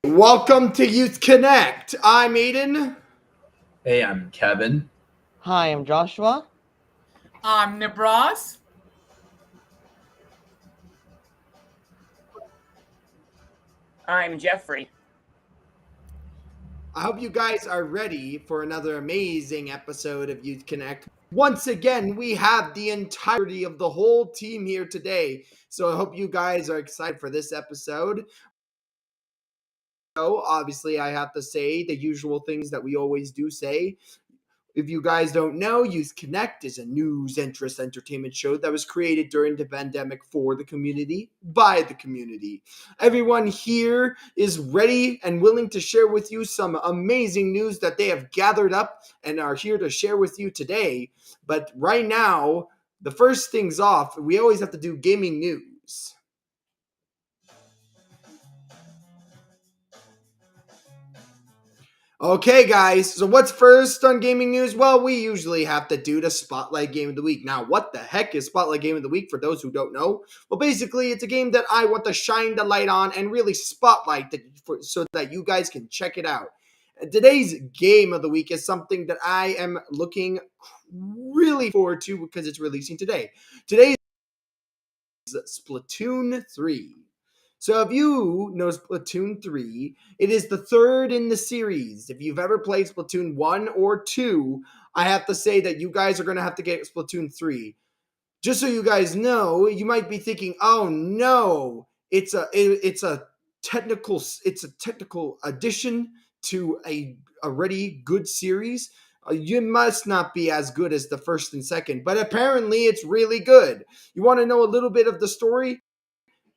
Welcome to Youth Connect. I'm Aiden. Hey, I'm Kevin. Hi, I'm Joshua. I'm Nibras. I'm Jeffrey. I hope you guys are ready for another amazing episode of Youth Connect. Once again, we have the entirety of the whole team here today. So I hope you guys are excited for this episode. So obviously, I have to say the usual things that we always do say. If you guys don't know, Youth Connect is a news, interest, entertainment show that was created during the pandemic for the community, by the community. Everyone here is ready and willing to share with you some amazing news that they have gathered up and are here to share with you today. But right now, the first things off, we always have to do gaming news. Okay, guys, so what's first on gaming news? Well, we usually have to do the Spotlight Game of the Week. Now, what the heck is Spotlight Game of the Week for those who don't know? Well, basically, it's a game that I want to shine the light on and really spotlight so that you guys can check it out. Today's Game of the Week is something that I am looking really forward to because it's releasing today. Today is Splatoon 3. So if you know Splatoon 3, it is the third in the series. If you've ever played Splatoon 1 or 2, I have to say that you guys are going to have to get Splatoon 3. Just so you guys know, you might be thinking, "Oh no, it's a technical addition to a already good series." You must not be as good as the first and second, but apparently it's really good. You want to know a little bit of the story?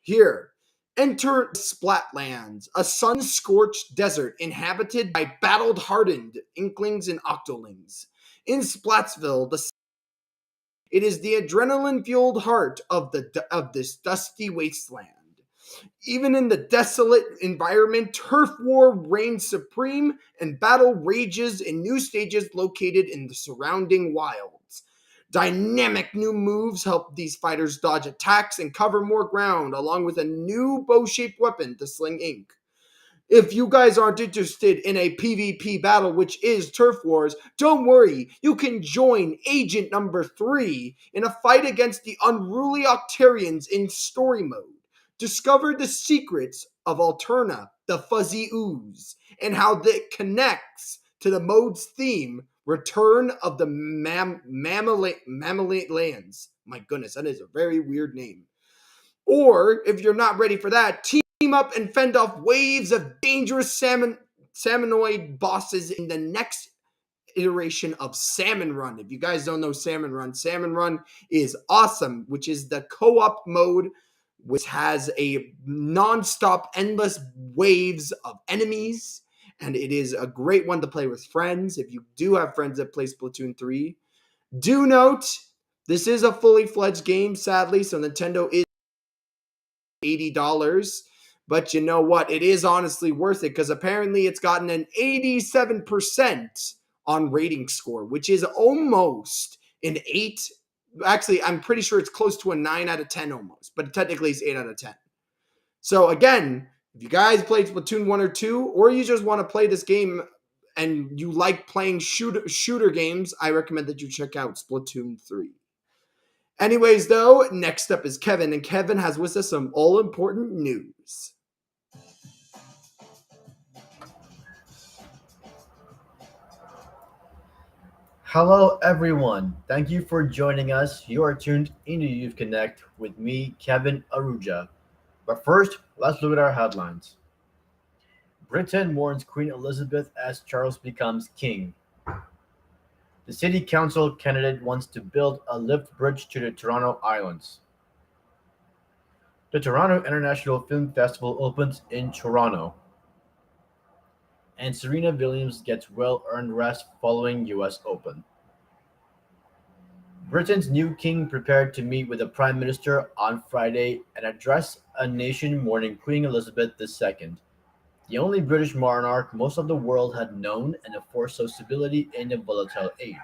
Here. Enter Splatlands, a sun-scorched desert inhabited by battle-hardened Inklings and Octolings. In Splatsville, it is the adrenaline-fueled heart of this dusty wasteland. Even in the desolate environment, turf war reigns supreme and battle rages in new stages located in the surrounding wilds. Dynamic new moves help these fighters dodge attacks and cover more ground, along with a new bow-shaped weapon to sling ink. If you guys aren't interested in a PvP battle, which is Turf Wars, don't worry. You can join Agent Number 3 in a fight against the unruly Octarians in story mode. Discover the secrets of Alterna, the Fuzzy Ooze, and how that connects to the mode's theme, Return of the Mammalate Lands. My goodness, that is a very weird name. Or, if you're not ready for that, team up and fend off waves of dangerous salmonoid bosses in the next iteration of Salmon Run. If you guys don't know Salmon Run is awesome, which is the co-op mode, which has a non-stop endless waves of enemies, and it is a great one to play with friends. If you do have friends that play Splatoon 3, do note, this is a fully fledged game, sadly, so Nintendo is $80, but you know what? It is honestly worth it because apparently it's gotten an 87% on rating score, which is almost an 8. Actually, I'm pretty sure it's close to a 9 out of 10 almost, but technically it's 8 out of 10. So again, if you guys played Splatoon 1 or 2, or you just want to play this game and you like playing shooter games, I recommend that you check out Splatoon 3. Anyways, though, next up is Kevin, and Kevin has with us some all-important news. Hello, everyone. Thank you for joining us. You are tuned into Youth Connect with me, Kevin Aruja. But first, let's look at our headlines. Britain mourns Queen Elizabeth as Charles becomes king. The city council candidate wants to build a lift bridge to the Toronto Islands. The Toronto International Film Festival opens in Toronto. And Serena Williams gets well-earned rest following US Open. Britain's new king prepared to meet with the Prime Minister on Friday and address a nation mourning Queen Elizabeth II, the only British monarch most of the world had known and a force of stability in a volatile age.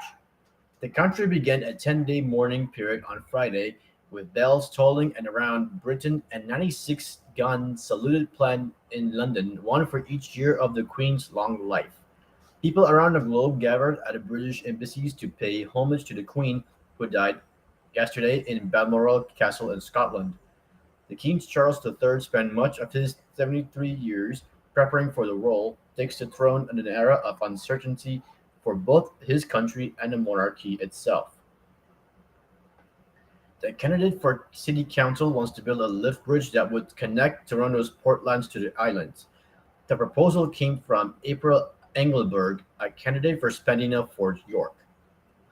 The country began a 10-day mourning period on Friday with bells tolling and around Britain and 96 guns saluted planned in London, one for each year of the Queen's long life. People around the globe gathered at the British embassies to pay homage to the Queen, who died yesterday in Balmoral Castle in Scotland. The King Charles III spent much of his 73 years preparing for the role, takes the throne in an era of uncertainty for both his country and the monarchy itself. The candidate for city council wants to build a lift bridge that would connect Toronto's portlands to the islands. The proposal came from April Engelberg, a candidate for Spandina Fort York.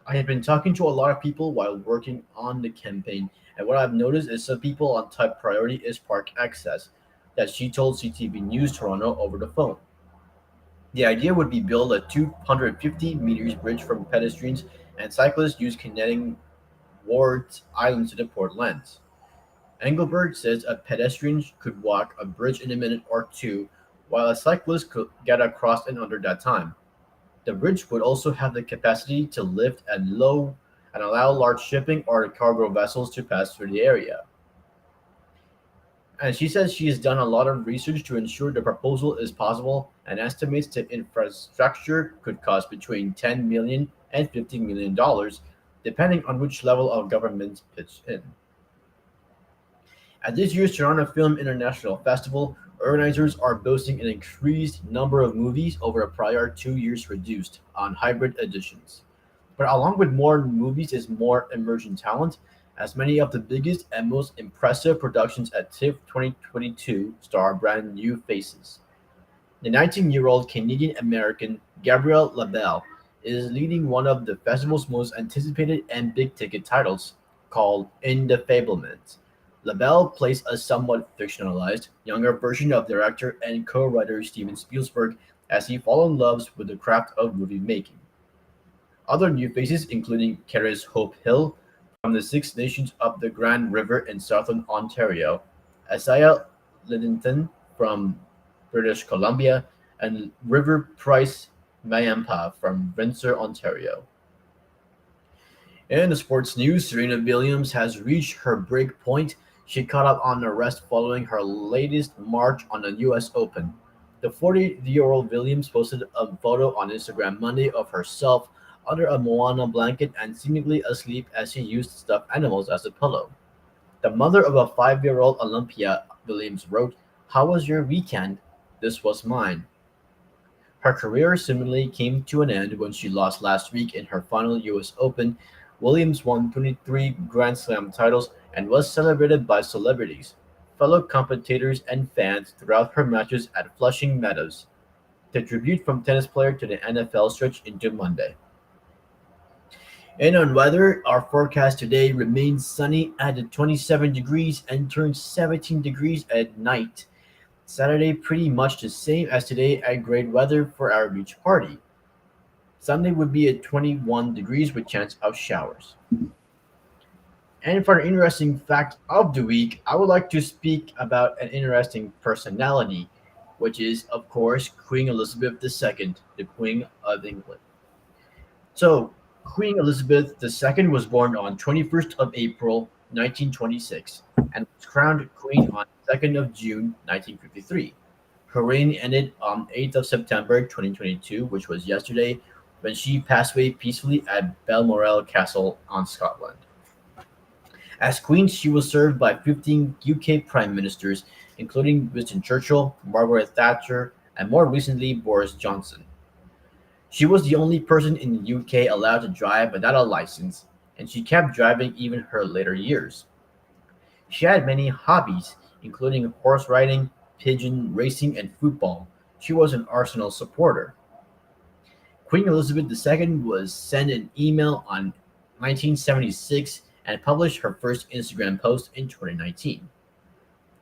I have been talking to a lot of people while working on the campaign, and what I've noticed is some people on top priority is park access, that she told CTV News Toronto over the phone. The idea would be build a 250 meters bridge for pedestrians and cyclists use connecting wards islands to the portlands. Engelberg says a pedestrian could walk a bridge in a minute or two, while a cyclist could get across in under that time. The bridge would also have the capacity to lift and low and allow large shipping or cargo vessels to pass through the area. And she says she has done a lot of research to ensure the proposal is possible and estimates the infrastructure could cost between $10 million and $50 million, depending on which level of government pitch in. At this year's Toronto Film International Festival, organizers are boasting an increased number of movies over a prior 2 years reduced on hybrid editions. But along with more movies is more emerging talent, as many of the biggest and most impressive productions at TIFF 2022 star brand new faces. The 19-year-old Canadian American Gabrielle Labelle is leading one of the festival's most anticipated and big ticket titles, called In the Fablements. LaBelle plays a somewhat fictionalized, younger version of director and co-writer Steven Spielberg as he falls in love with the craft of movie making. Other new faces including Keris Hope Hill from the Six Nations up the Grand River in southern Ontario, Isaiah Liddington from British Columbia, and River Price Mayampa from Windsor, Ontario. In the sports news, Serena Williams has reached her break point. She caught up on the rest following her latest march on the US Open. The 40-year-old Williams posted a photo on Instagram Monday of herself under a Moana blanket and seemingly asleep as she used stuffed animals as a pillow. The mother of a 5-year-old Olympia, Williams wrote, "How was your weekend? This was mine." Her career similarly came to an end when she lost last week in her final US Open. Williams won 23 Grand Slam titles and was celebrated by celebrities, fellow competitors, and fans throughout her matches at Flushing Meadows. The tribute from tennis player to the NFL stretched into Monday. And on weather, our forecast today remains sunny at 27 degrees and turns 17 degrees at night. Saturday pretty much the same as today at great weather for our beach party. Sunday would be at 21 degrees with chance of showers. And for an interesting fact of the week, I would like to speak about an interesting personality, which is, of course, Queen Elizabeth II, the Queen of England. So, Queen Elizabeth II was born on 21st of April 1926 and was crowned Queen on 2nd of June 1953. Her reign ended on 8th of September 2022, which was yesterday, when she passed away peacefully at Balmoral Castle on Scotland. As Queen, she was served by 15 UK Prime Ministers, including Winston Churchill, Margaret Thatcher, and more recently Boris Johnson. She was the only person in the UK allowed to drive without a license, and she kept driving even her later years. She had many hobbies, including horse riding, pigeon racing, and football. She was an Arsenal supporter. Queen Elizabeth II was sent an email on 1976 and published her first Instagram post in 2019.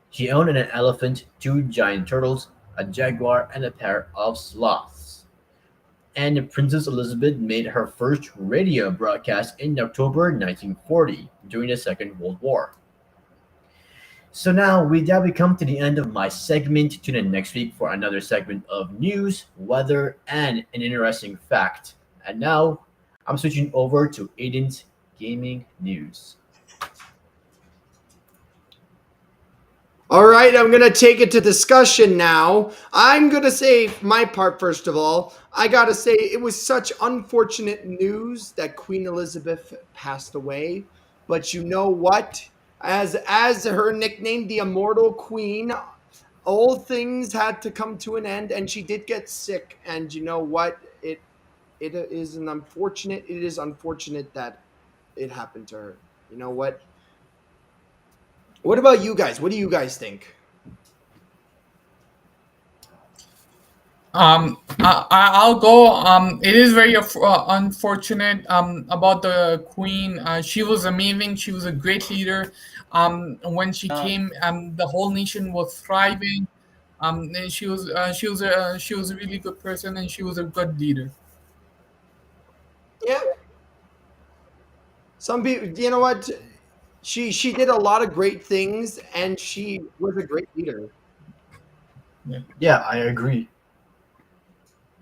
She owned an elephant, two giant turtles, a jaguar, and a pair of sloths. And Princess Elizabeth made her first radio broadcast in October 1940 during the Second World War. So now we come to the end of my segment. Tune in next week for another segment of news, weather, and an interesting fact. And now I'm switching over to Aiden's gaming news. All right, I'm going to take it to discussion now. I'm going to say my part first of all. I got to say it was such unfortunate news that Queen Elizabeth passed away. But you know what? As her nickname, the Immortal Queen, all things had to come to an end, and she did get sick. And you know what? It is unfortunate that it happened to her. You know what? What about you guys? What do you guys think? I'll go. It is very unfortunate about the queen. She was amazing. She was a great leader. When she came, the whole nation was thriving. And she was a really good person, and she was a good leader. Yeah, some people, you know what? She did a lot of great things, and she was a great leader. Yeah, I agree.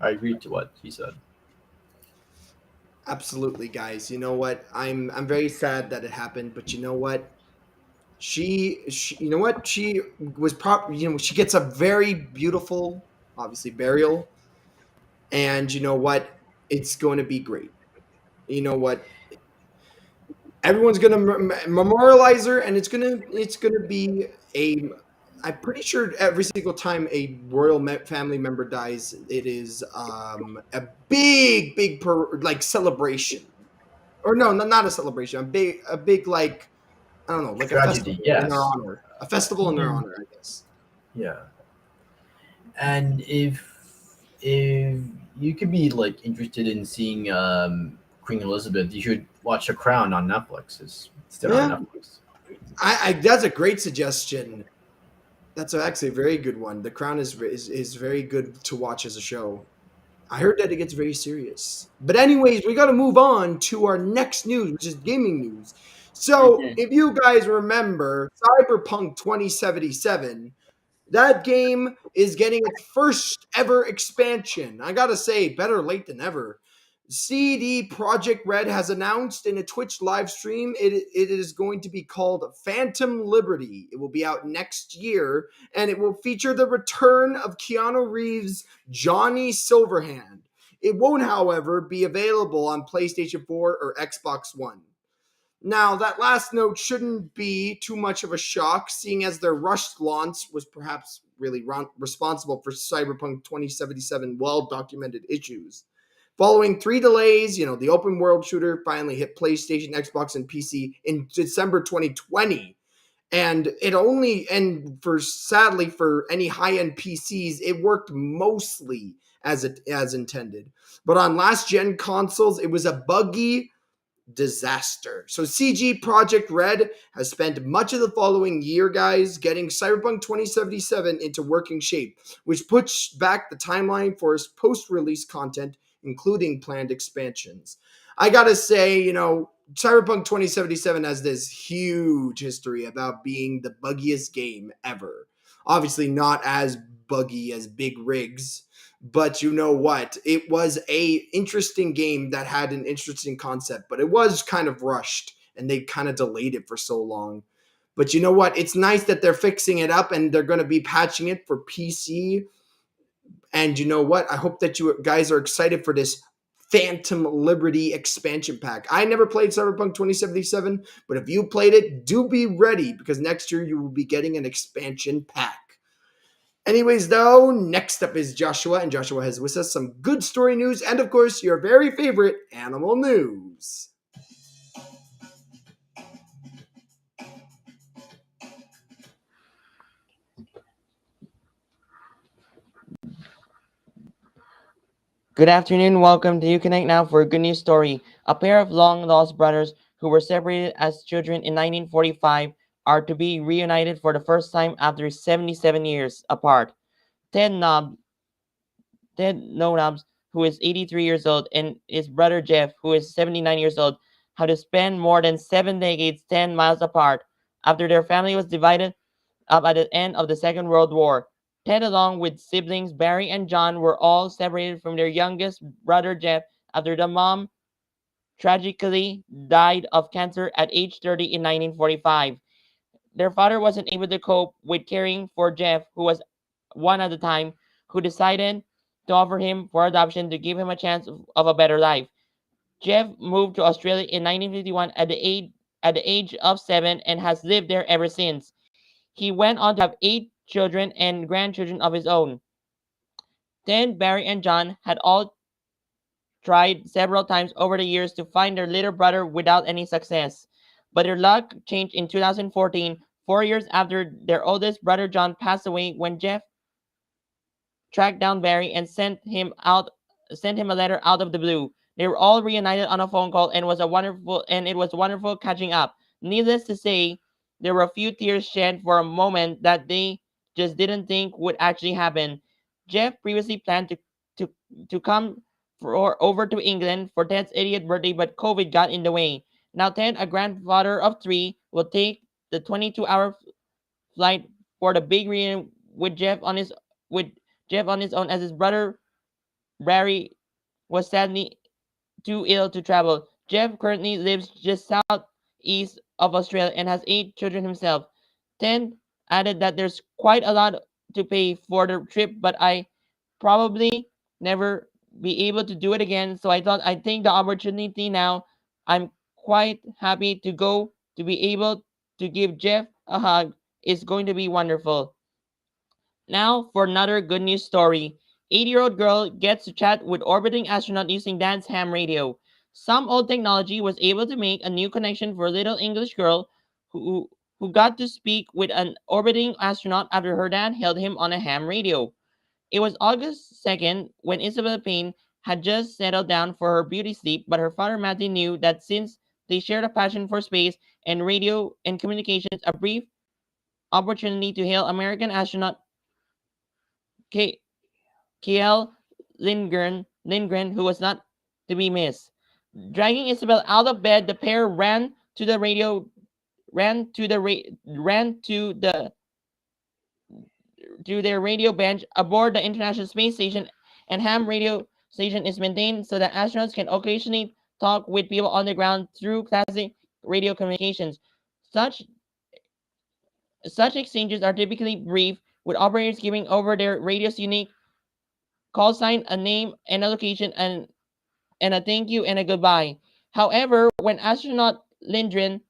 I agree to what he said. Absolutely, guys. You know what? I'm very sad that it happened, but you know what? She you know what? She was she gets a very beautiful, obviously, burial, and you know what? It's going to be great. You know what? Everyone's gonna memorialize her, and it's gonna be a. I'm pretty sure every single time a royal family member dies, it is a like celebration, or no, not a celebration, a big like I don't know, like a Tragedy, festival in their yes. honor, a festival in their Mhm. honor, I guess. Yeah. And if you could be like interested in seeing Queen Elizabeth, you should watch The Crown on Netflix. It's still on Yeah, Netflix. I that's a great suggestion. That's actually a very good one. The Crown is very good to watch as a show. I heard that it gets very serious. But anyways, we got to move on to our next news, which is gaming news. So, Mhm. if you guys remember Cyberpunk 2077, that game is getting its first ever expansion. I got to say, better late than never. CD Projekt Red has announced in a Twitch live stream it is going to be called Phantom Liberty. It will be out next year, and it will feature the return of Keanu Reeves' Johnny Silverhand. It won't, however, be available on PlayStation 4 or Xbox One. Now, that last note shouldn't be too much of a shock, seeing as their rushed launch was perhaps really responsible for Cyberpunk 2077 well documented issues. Following 3 delays, the open world shooter finally hit PlayStation, Xbox, and PC in December 2020. And for sadly for any high-end PCs, it worked mostly as intended. But on last gen consoles, it was a buggy disaster. So CG Project Red has spent much of the following year, guys, getting Cyberpunk 2077 into working shape, which puts back the timeline for its post-release content, including planned expansions. I gotta say, Cyberpunk 2077 has this huge history about being the buggiest game ever. Obviously, not as buggy as Big Rigs, but you know what? It was a interesting game that had an interesting concept, but it was kind of rushed and they kind of delayed it for so long. But you know what? It's nice that they're fixing it up and they're going to be patching it for PC. And you know what? I hope that you guys are excited for this Phantom Liberty expansion pack. I never played Cyberpunk 2077, but if you played it, do be ready because next year you will be getting an expansion pack. Anyways, though, next up is Joshua, and Joshua has with us some good story news and, of course, your very favorite animal news. Good afternoon. Welcome to Uconnect Now for a good news story. A pair of long-lost brothers who were separated as children in 1945 are to be reunited for the first time after 77 years apart. Ted Nob, Ted Nonabs, who is 83 years old, and his brother Jeff, who is 79 years old, had to spend more than 7 decades 10 miles apart after their family was divided up at the end of the Second World War. Ted, along with siblings Barry and John, were all separated from their youngest brother Jeff after the mom tragically died of cancer at age 30 in 1945. their father wasn't able to cope with caring for Jeff, who was one at the time, who decided to offer him for adoption to give him a chance of a better life. Jeff moved to Australia in 1951 at the age of 7 and has lived there ever since. He went on to have 8 children and grandchildren of his own. Ted, Barry, and John had all tried several times over the years to find their little brother without any success. But their luck changed in 2014, 4 years after their oldest brother John passed away, when Jeff tracked down Barry and sent him a letter out of the blue. They were all reunited on a phone call, and it was wonderful catching up. Needless to say, there were a few tears shed for a moment that they just didn't think would actually happen. Jeff previously planned to to come over to England for Ted's 80th birthday, but COVID got in the way. Now Ted, a grandfather of 3, will take the 22-hour flight for the big reunion with Jeff on his own, as his brother Barry was sadly too ill to travel. Jeff currently lives just southeast of Australia and has 8 children himself. Ted added that there's quite a lot to pay for the trip, but I probably never be able to do it again. So I thought I'd take the opportunity now. I'm quite happy to go to be able to give Jeff a hug. It's going to be wonderful. Now for another good news story. 80-year-old girl gets to chat with orbiting astronaut using dad's ham radio. Some old technology was able to make a new connection for a little English girl who who got to speak with an orbiting astronaut after her dad held him on a ham radio. It was August 2nd when Isabel Payne had just settled down for her beauty sleep, but her father Matthew knew that since they shared a passion for space and radio and communications, a brief opportunity to hail American astronaut K- KL Lindgren, who was not to be missed. Dragging Isabel out of bed, the pair ran to their radio bench aboard the International Space Station, and ham radio station is maintained so that astronauts can occasionally talk with people on the ground through classic radio communications. Such such exchanges are typically brief, with operators giving over their radio's unique call sign, a name, and a location, and a thank you and a goodbye. However, when astronaut Lindgren,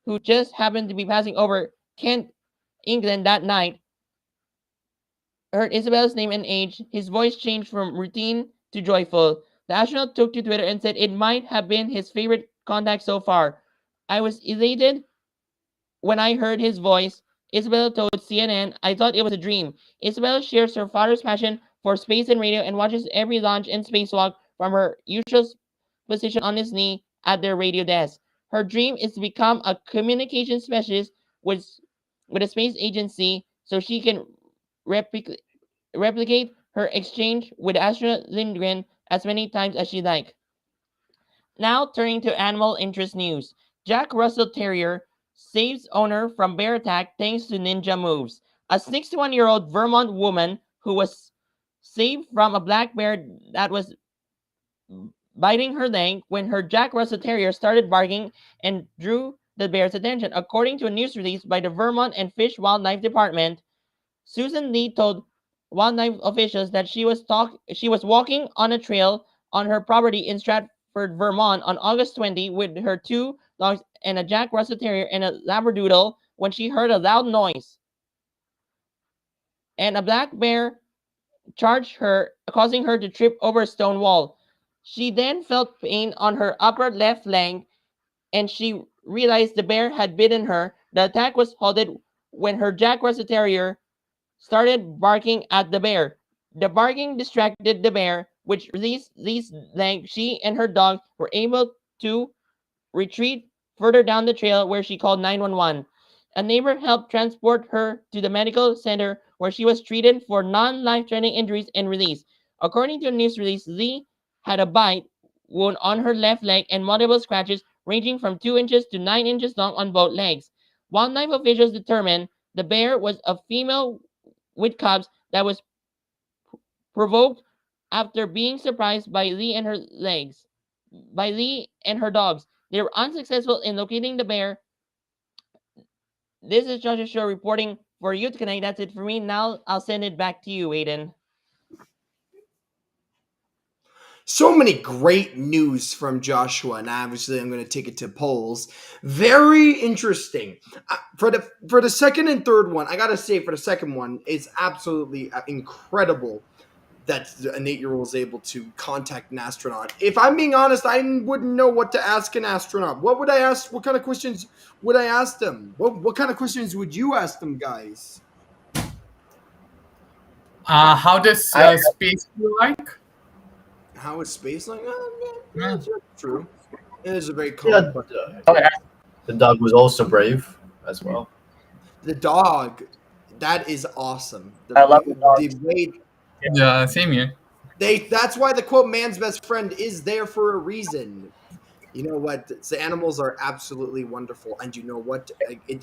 who just happened to be passing over Kent, England that night, heard Isabel's name and age, his voice changed from routine to joyful. The astronaut took to Twitter and said it might have been his favorite contact so far. I was elated when I heard his voice, Isabel told CNN. I thought it was a dream. Isabel shares her father's passion for space and radio and watches every launch and spacewalk from her usual position on his knee at their radio desk. Her dream is to become a communication specialist with, with a space agency so she can replicate her exchange with astronaut Lindgren as many times as she like. Now turning to animal interest news. Jack Russell Terrier saves owner from bear attack thanks to ninja moves. A 61-year-old Vermont woman who was saved from a black bear that was biting her leg when her Jack Russell Terrier started barking and drew the bear's attention. According to a news release by the Vermont and Fish Wildlife Department, Susan Lee told wildlife officials that she was walking on a trail on her property in Stratford, Vermont on August 20 with her 2 dogs and a Jack Russell Terrier and a Labradoodle when she heard a loud noise. And a black bear charged her, causing her to trip over a stone wall. She then felt pain on her upper left leg and she realized the bear had bitten her. The attack was halted when her Jack Russell Terrier started barking at the bear. The barking distracted the bear, which released Lee's leg. She and her dog were able to retreat further down the trail where she called 911. A neighbor helped transport her to the medical center where she was treated for non life threatening injuries and released. According to a news release, Lee had a bite wound on her left leg and multiple scratches ranging from 2 inches to 9 inches long on both legs. Wildlife officials determined the bear was a female with cubs that was provoked after being surprised by Lee and her dogs. They were unsuccessful in locating the bear This is Joshua Show reporting for Youth Connect. That's it for me. Now I'll send it back to you, Aiden. So many great news from Joshua, and obviously I'm going to take it to polls. Very interesting. For the second and third one, I gotta say, for the second one, it's absolutely incredible that an 8-year-old is able to contact an astronaut. If I'm being honest, I wouldn't know what to ask an astronaut. What would I ask? What kind of questions would I ask them? What kind of questions would you ask them, guys? How does space feel like? How is space like? Yeah. That's true. It is a very Yeah, common question. the dog was also brave as well. The dog, that is awesome. I love the dog. The way Yeah, same here. that's why the quote "man's best friend" is there for a reason. You know what? The animals are absolutely wonderful, and you know what? It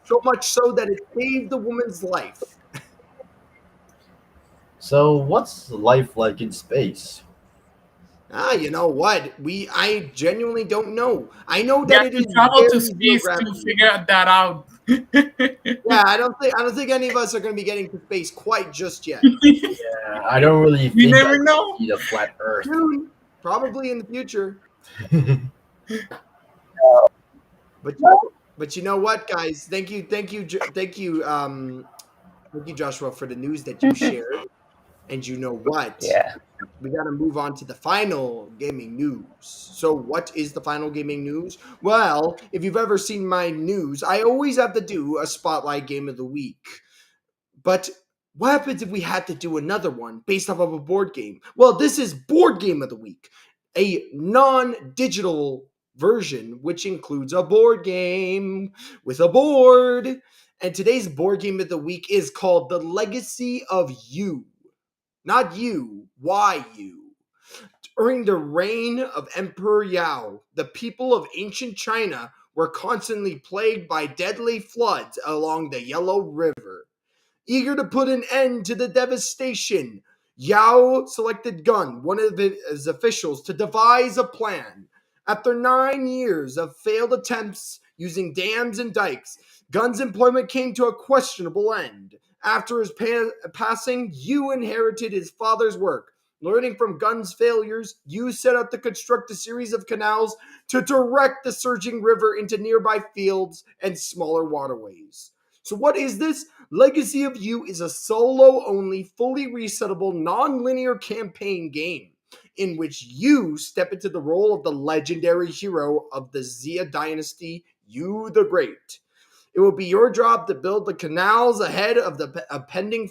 so much so that it saved the woman's life. So, what's life like in space? You know what? I genuinely don't know. I know We that have it to is travel to very zero space to gravity. figure that out. Yeah, I don't think any of us are going to be getting to space quite just yet. Yeah, I don't really We think never I know. need a flat Earth. Soon, probably in the future. But but you know what, guys? Thank you, Joshua, for the news that you shared. And you know what? Yeah. We got to move on to the final gaming news. So, what is the final gaming news? Well, if you've ever seen my news, I always have to do a spotlight game of the week. But what happens if we had to do another one based off of a board game? Well, this is board game of the week, a non-digital version which includes a board game with a board. And today's board game of the week is called The Legacy of You. Not you, why you? During the reign of Emperor Yao, the people of ancient China were constantly plagued by deadly floods along the Yellow River. Eager to put an end to the devastation, Yao selected Gun, one of his officials, to devise a plan. After 9 years of failed attempts using dams and dikes, Gun's employment came to a questionable end. After his passing, Yu inherited his father's work. Learning from Gun's failures, Yu set out to construct a series of canals to direct the surging river into nearby fields and smaller waterways. So what is this? Legacy of You is a solo-only, fully resettable, non-linear campaign game in which you step into the role of the legendary hero of the Xia dynasty, Yu the Great. It will be your job to build the canals ahead of the pending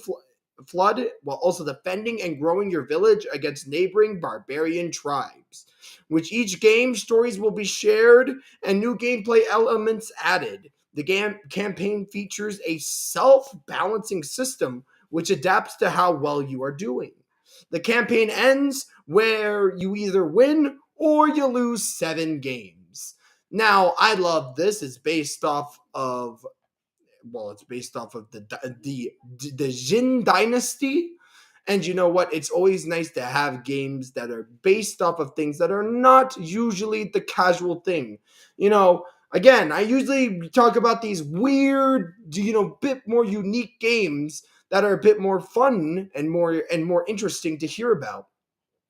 flood, while also defending and growing your village against neighboring barbarian tribes. With each game, stories will be shared and new gameplay elements added. The campaign features a self-balancing system which adapts to how well you are doing. The campaign ends where you either win or you lose 7 games. Now, I love this. It's based off of the Jin dynasty. And you know what? It's always nice to have games that are based off of things that are not usually the casual thing. Again, I usually talk about these weird, bit more unique games that are a bit more fun and more interesting to hear about.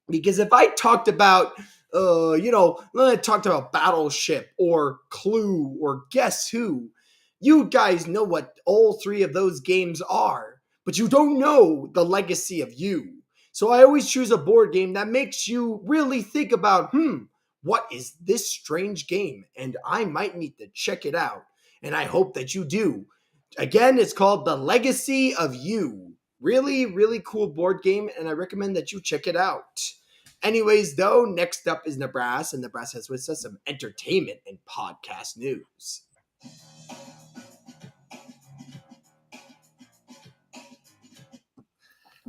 Because if I talked about, I talked about Battleship or Clue or Guess Who, you guys know what all 3 of those games are, but you don't know the legacy of You. So I always choose a board game that makes you really think about, what is this strange game? And I might need to check it out. And I hope that you do. Again, it's called The Legacy of You. Really, really cool board game, and I recommend that you check it out. Anyways, though, next up is Nibras, and Nibras has with us some entertainment and podcast news.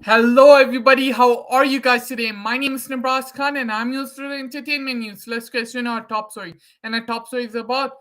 Hello, everybody. How are you guys today? My name is Nibras Khan, and I'm used to the entertainment news. Let's question our top story. And our top story is about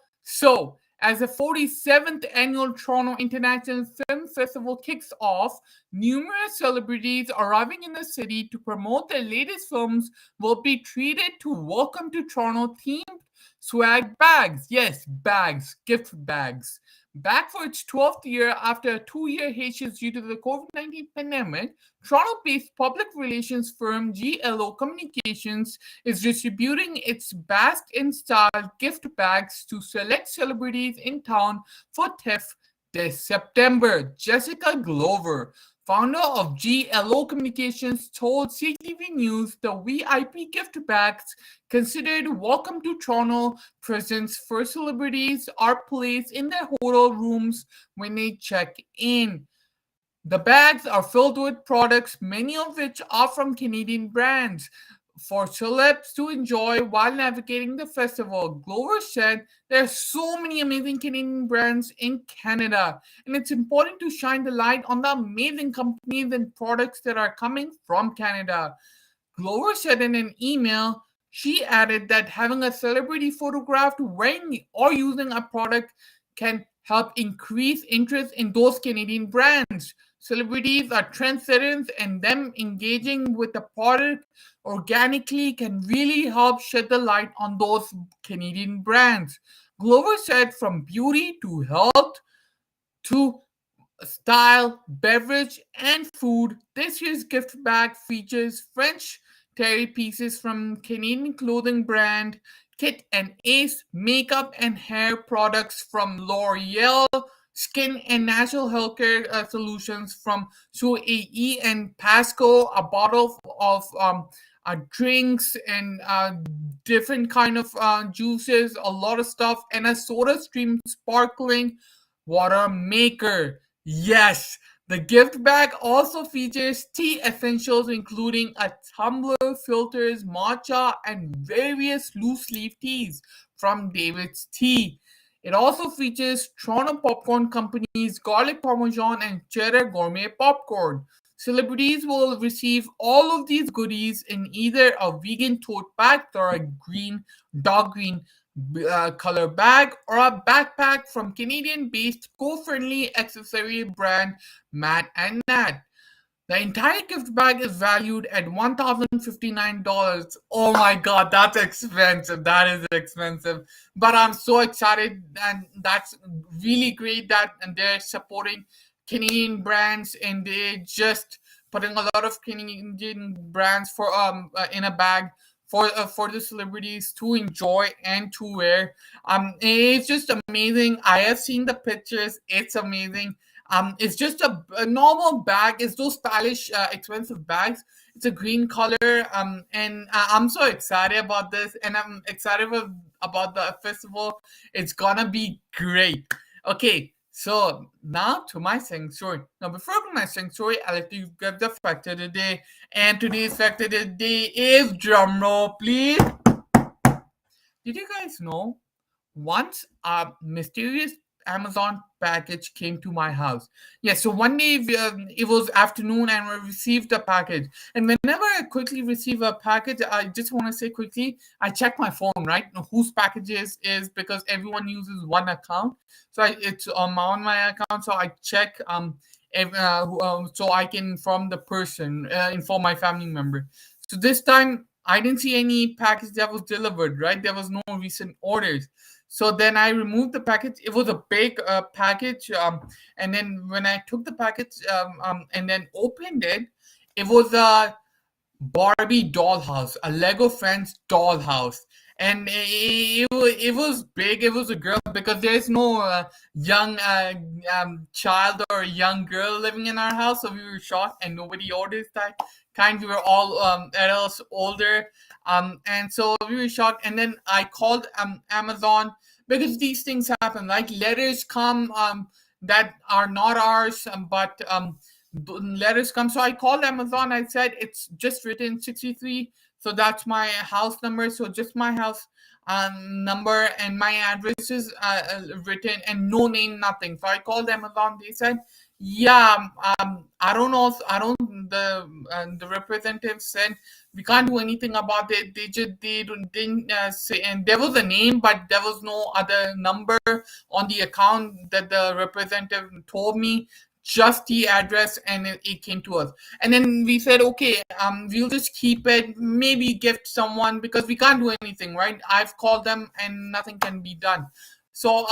as the 47th annual Toronto International Film Festival kicks off, numerous celebrities arriving in the city to promote their latest films will be treated to Welcome to Toronto themed Swag bags, yes, bags, gift bags. Back for its 12th year after a 2-year hiatus due to the COVID-19 pandemic, Toronto-based public relations firm GLO Communications is distributing its Basque in style gift bags to select celebrities in town for TIFF this September. Jessica Glover, founder of GLO Communications, told CTV News the VIP gift bags considered Welcome to Toronto presents for celebrities are placed in their hotel rooms when they check in. The bags are filled with products, many of which are from Canadian brands, for celebs to enjoy while navigating the festival. Glover said there are so many amazing Canadian brands in Canada, and it's important to shine the light on the amazing companies and products that are coming from Canada. Glover said in an email, she added that having a celebrity photographed wearing or using a product can help increase interest in those Canadian brands. Celebrities are trendsetters, and them engaging with the product organically can really help shed the light on those Canadian brands. Glover said from beauty to health to style, beverage, and food, this year's gift bag features French terry pieces from Canadian clothing brand Kit and Ace, makeup and hair products from L'Oreal, skin and natural healthcare solutions from SUAE and Pasco, a bottle of drinks and different kind of juices, a lot of stuff, and a soda stream sparkling water maker. Yes, the gift bag also features tea essentials including a tumbler, filters, matcha, and various loose leaf teas from David's Tea. It also features Toronto Popcorn Company's garlic parmesan and cheddar gourmet popcorn. Celebrities will receive all of these goodies in either a vegan tote bag or a dog green color bag or a backpack from Canadian-based co-friendly accessory brand Matt and Nat. The entire gift bag is valued at $1,059. Oh my god, that's expensive. That is expensive. But I'm so excited, and that's really great that and they're supporting Canadian brands, and they just putting a lot of Canadian brands for in a bag for the celebrities to enjoy and to wear. It's just amazing. I have seen the pictures. It's amazing. It's just a normal bag. It's those stylish, expensive bags. It's a green color. And I'm so excited about this, and I'm excited about the festival. It's gonna be great. Okay, so now to my second story. Now, before I go to my second story, I'll let you get the fact of the day. And today's fact of the day is drumroll, please. Did you guys know once a mysterious Amazon package came to my house? Yes, so one day it was afternoon and we received a package. And whenever I quickly receive a package, I just want to say quickly, I check my phone, right? Whose package is because everyone uses one account. So it's on my account, so I check so I can inform the person, inform my family member. So this time I didn't see any package that was delivered, right? There was no recent orders. So then I removed the package. It was a big package. And then when I took the package and then opened it, it was a Barbie dollhouse, a Lego Friends dollhouse. And it was big. It was a girl because there's no young child or young girl living in our house. So we were shocked, and nobody orders that kind. We were all adults, older, and so we were shocked. And then I called Amazon because these things happen. Like letters come that are not ours, but letters come. So I called Amazon. I said it's just written 63. So that's my house number. So just my house number and my address is written and no name, nothing. So I called Amazon. They said, yeah, I don't know. The representative said we can't do anything about it. They didn't say, and there was a name, but there was no other number on the account that the representative told me just the address, and it came to us. And then we said, okay, we'll just keep it, maybe gift someone, because we can't do anything, right? I've called them and nothing can be done. So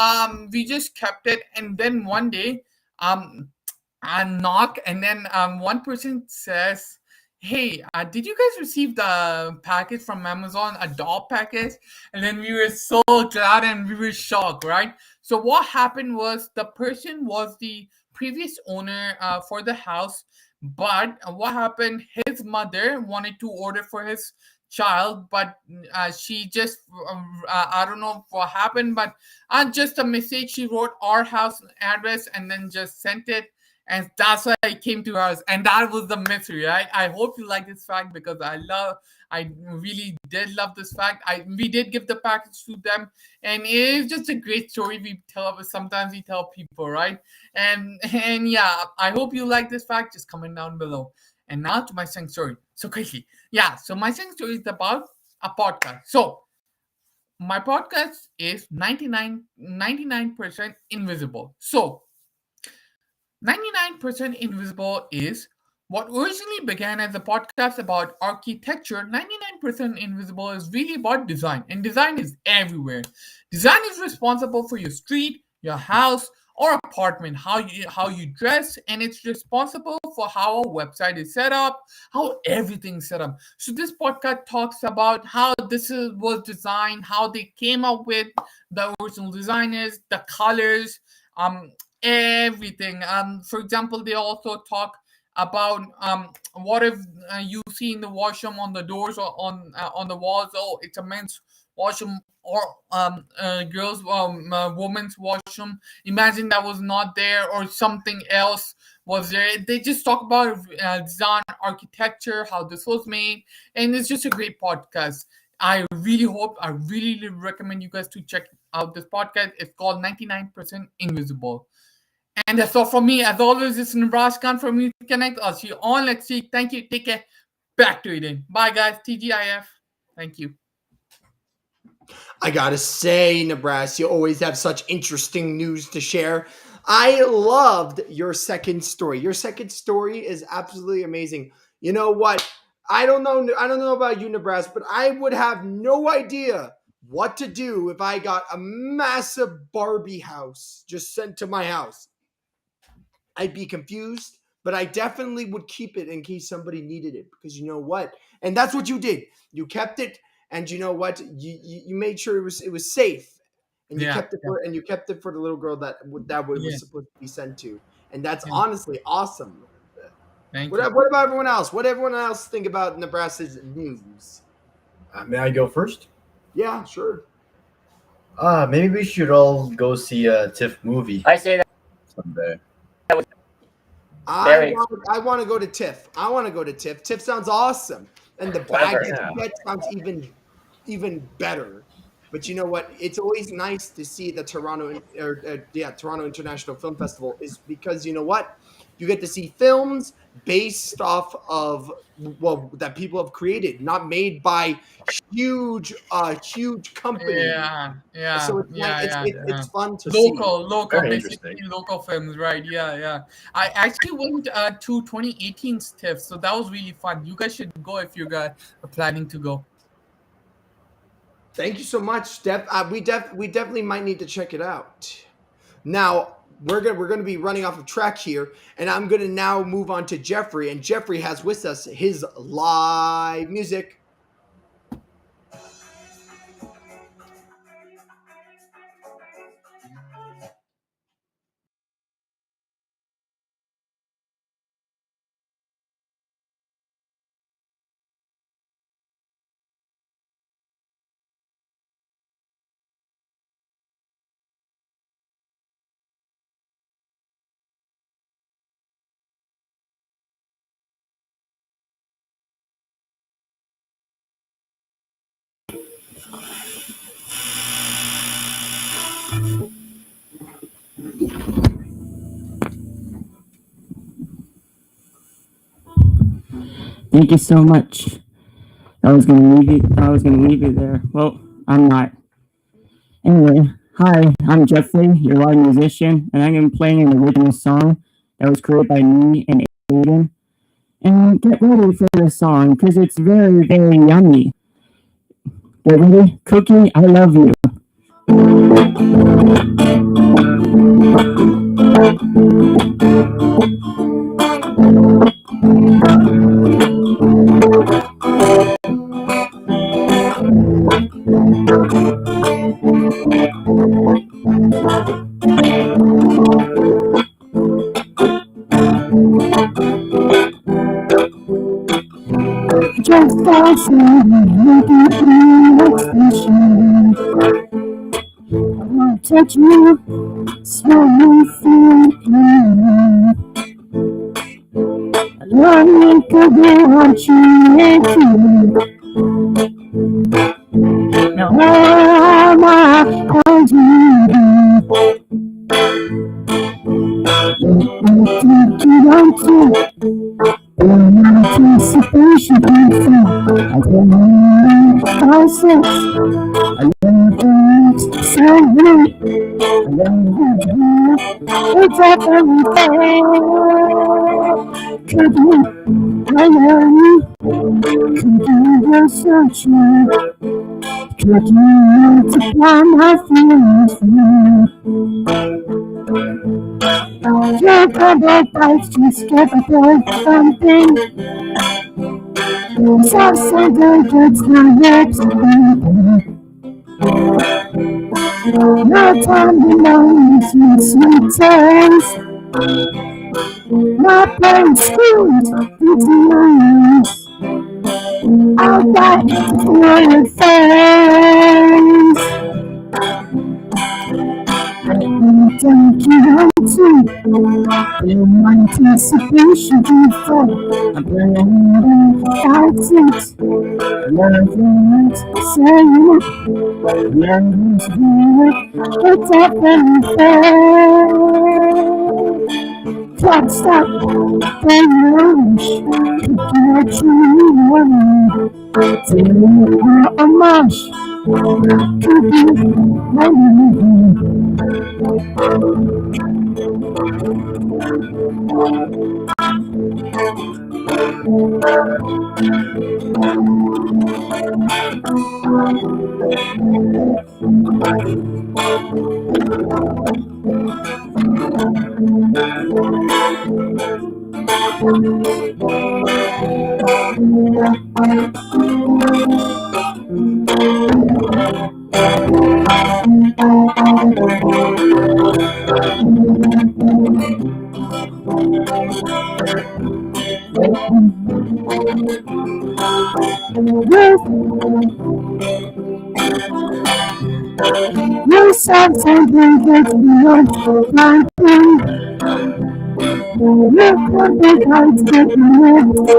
we just kept it. And then one day I knock, and then one person says, hey, did you guys receive the package from Amazon, a doll package? And then we were so glad and we were shocked, right? So what happened was, the person was the previous owner for the house, but what happened, his mother wanted to order for his child, but she just I don't know what happened, but just a message, she wrote our house address and then just sent it, and that's why I came to us, and that was the mystery, right? I hope you like this fact, because I really did love this fact. We did give the package to them, and it is just a great story we tell. Sometimes we tell people, right? And yeah, I hope you like this fact. Just comment down below. And now to my second story. So quickly, yeah. So my second story is about a podcast. So my podcast is 99% invisible. So 99% Invisible is what originally began as a podcast about architecture. 99% Invisible is really about design, and design is everywhere. Design is responsible for your street, your house, or apartment, how you dress, and it's responsible for how a website is set up, how everything's set up. So this podcast talks about how was designed, how they came up with the original designers, the colors, everything. For example, they also talk about what if you see in the washroom on the doors or on the walls, oh, it's a men's washroom or girls woman's washroom. Imagine that was not there, or something else was there. They just talk about design, architecture, how this was made, and it's just a great podcast. I really recommend you guys to check out this podcast. It's called 99% Invisible. And that's all from me. As always, it's Nibras Khan from Youth Connect. I'll see you all next week. Thank you. Take care. Back to Aiden. Bye, guys. TGIF. Thank you. I gotta say, Nebraska, you always have such interesting news to share. I loved your second story. Your second story is absolutely amazing. You know what? I don't know about you, Nebraska, but I would have no idea what to do if I got a massive Barbie house just sent to my house. I'd be confused, but I definitely would keep it in case somebody needed it, because you know what? And that's what you did. You kept it, and you know what? You made sure it was safe, and you kept it for the little girl that was supposed to be sent to, and that's honestly awesome. Thank What you. about everyone else? What everyone else think about Nebraska's news? May I go first? Yeah, sure. Maybe we should all go see a TIFF movie I say that someday. I want to go to TIFF. I want to go to TIFF. TIFF sounds awesome, and the bag Whatever. you get sounds even better. But you know what? It's always nice to see the Toronto International Film Festival, is because you know what? You get to see films based off of that people have created, not made by huge companies. Yeah. So it's it's fun to local, Very basically interesting. local films, right? Yeah. I actually went to 2018's TIFF, so that was really fun. You guys should go if you guys are planning to go. Thank you so much, we definitely might need to check it out. Now we're gonna be running off of track here, and I'm gonna now move on to Jeffrey, and Jeffrey has with us his live music. Thank you so much. I was gonna leave you. I was gonna leave you there. Well, I'm not. Anyway, hi. I'm Jeffrey, your live musician, and I'm gonna be playing an original song that was created by me and Aiden. And get ready for the song because it's very, very yummy. Get ready? Cookie, I love you. Just dancing, looking through expression. I want to touch you, smell you, feel it. I love you, cookie, want you, and you. Now all my hold you. You want to. Anticipation I don't process. I never celebrate. I never it's everything. Could you, I love you. Could you go searching? Could you multiply my feelings for you? Your couple bites just get a bit something. So good, it's my lips. No time to know sweet taste. My brain screams into noise. I'll die for your face. Don't you want to? In anticipation before I'm burning thousands. Love is saying it. Love is here. It's everything. Can't stop the rush. What you want? Tell me how I'm much. Could you love me? You said something that's beyond my pain. You put the lights that you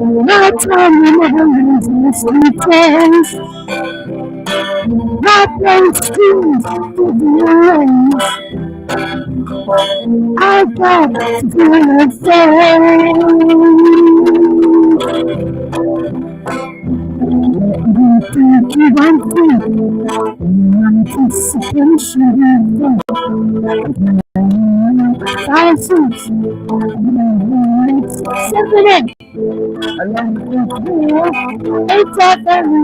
my time in the heavens is sweet taste. My brain screams to the I got to feel a think you want to anticipation thousands something it's everything.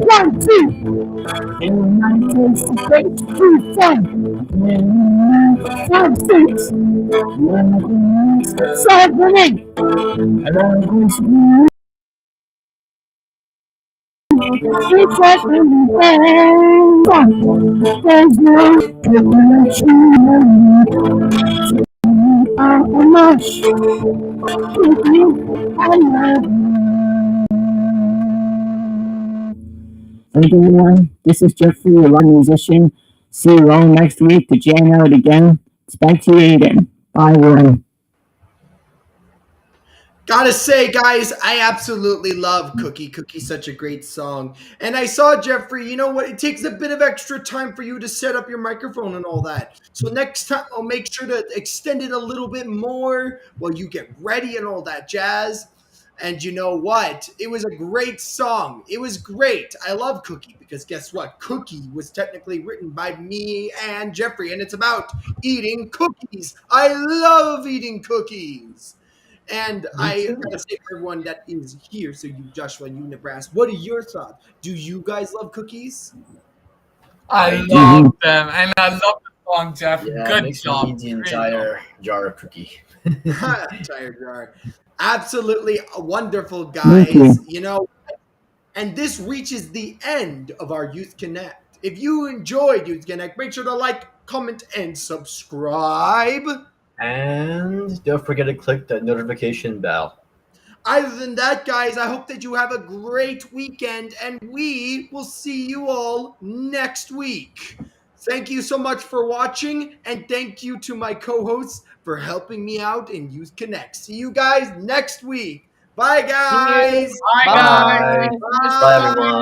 One, two. In anticipation, two, ten. 5, 6. 7, 8. It's everything. There's no connection. I'm much with you. I love you. Thank you, everyone. This is Jeffrey, your live musician. See you all next week to jam out again. It's back to you, Aiden. Bye, everyone. Gotta say, guys, I absolutely love Cookie. Cookie's such a great song. And I saw, Jeffrey, you know what? It takes a bit of extra time for you to set up your microphone and all that. So next time, I'll make sure to extend it a little bit more while you get ready and all that jazz. And you know what? It was a great song. It was great. I love Cookie because guess what? Cookie was technically written by me and Jeffrey, and it's about eating cookies. I love eating cookies. And Me I too. gotta say for everyone that is here, so you Joshua and you Nebraska, what are your thoughts? Do you guys love cookies? I I do. love them, and I love the song, Jeff. Yeah, it Good makes me job. eat the Great job. entire jar of cookie. Tired jar. Absolutely wonderful, Thank you. guys. And this reaches the end of our Youth Connect. If you enjoyed Youth Connect, make sure to like, comment, and subscribe. And don't forget to click the notification bell. Other than that, guys, I hope that you have a great weekend, and we will see you all next week. Thank you so much for watching, and thank you to my co-hosts for helping me out in Youth Connect. See you guys next week. Bye, See you. guys. Bye, guys. Bye. Bye. Bye, Bye. everyone.